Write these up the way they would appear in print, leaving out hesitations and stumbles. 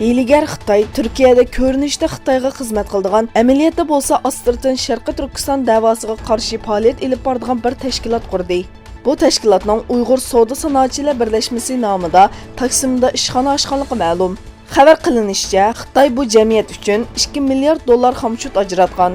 Hiyligar Xitoy Turkiyada ko'rinishda Xitoyga xizmat qiladigan, amaliyotda bo'lsa Astırtın Sharqiy Turkiston davosiga qarshi faoliyat olib boradigan bir tashkilot qurdi. Bu tashkilotning Uyg'ur savdo sanoatchilar birlashmasi nomida Taksimda ishxona ochganligi ma'lum. Xabar qilinishicha, Xitoy bu jamiyat uchun 2 milliard dollar xomchut ajratgan.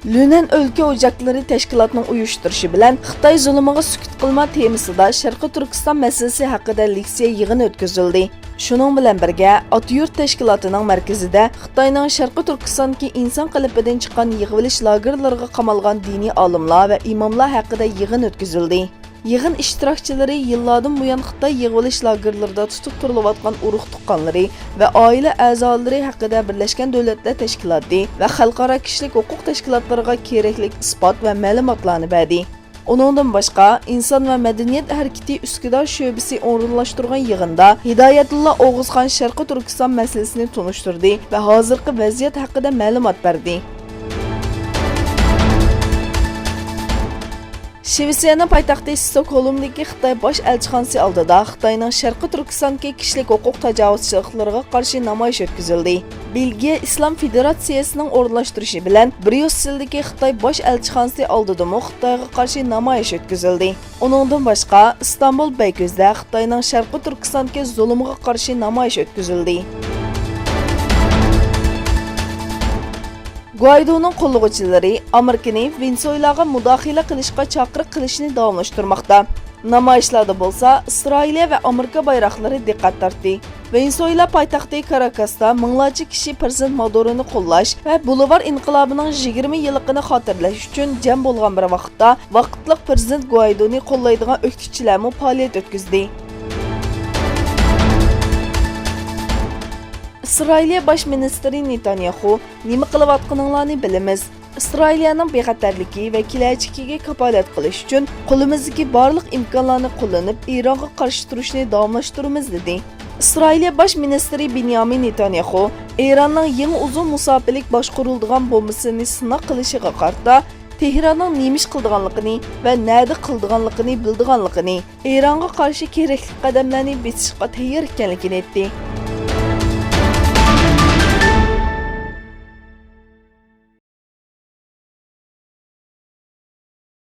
Lünen Өлke Ocakları Teşkilatının uyuştırışı bilen Xitay zulümüge sükut qilma temasida Sharqiy Turkiston masalasi haqida leksiya yig'ini o'tkazildi. Şunun bilan birga Atyurt Teşkilatı'nın merkezida Xitoyning Sharqiy Turkistondagi inson qilipidan chiqqan yig'ilish lagerlariga qamalgan diniy olimlar va imomlar haqida yig'in o'tkazildi. Yig'in ishtirokchilari yillardan buyon Xitoy yig'ilish lagerlarida tutib turilayotgan urug' tuqqanlari va oila a'zolari haqida Birlashgan Davlatlar Tashkiloti va xalqaro kishilik huquq tashkilotlariga kerakli isbot va ma'lumotlarni berdi. Uningdan boshqa inson va madaniyat harakati Üsküdar sho'basi o'rinlashtirgan yig'inda Hidoyatullo O'g'izxon Sharqiy Turkiston masalasini tunishtirdi va hozirgi vaziyat haqida ma'lumot berdi. Shvetsiyaning poytaxti Stokgolmdagi Xitoy bosh elchixonasi oldida Xitoyning Sharqiy Turkistondagi kishilik huquq tajovuzchiliklariga qarshi namoyish o'tkazildi. Belgiya Islom Federatsiyasining o'rinlashtirishi bilan Bryusseldagi Xitoy bosh elchixonasi oldida Xitoyga qarshi namoyish o'tkazildi. Uningdan boshqa Istanbul Baykozda Xitoyning Sharqiy Turkistondagi zulmiga qarshi namoyish o'tkazildi. Guaido'ning qo'llovchilari Amerikani Venesuelaga mudohala qilishga chaqiriq qilishni davomlashtirmoqda. Namoyishlarda bo'lsa, Isroiliya va Amerika bayroqlari diqqat tortdi. Venesuela poytaxti Caracasda minglarcha kishi prezident Maduroni qo'llash va Bolivar inqilobining 20 yilligini xotirlash uchun jam bo'lgan bir vaqtda vaqtliq prezident Guaidoni qo'llaydigan o'qituvchilarmi faoliyat o'tkazdi. İsrailiya Baş Ministri Netanyahu nima qilayotganinglarni bilamiz. İsrailiyaning bexatarligi va kelajagiga kafolat qilish uchun qo'limizdagi barliq imkonlarni qo'llanib Eronga qarshi turishni davomlashtiramiz dedi. İsrailiya Baş Ministri Benyamin Netanyahu Eronning yangi uzun musofirlik boshqariladigan bombasini sinab qilishiga qarta Tehronning nemish qildiganligini va nada qildiganligini bildiganligini, Eronga qarshi kerakli qadamlarni besishga tayyor ekanligini aytdi.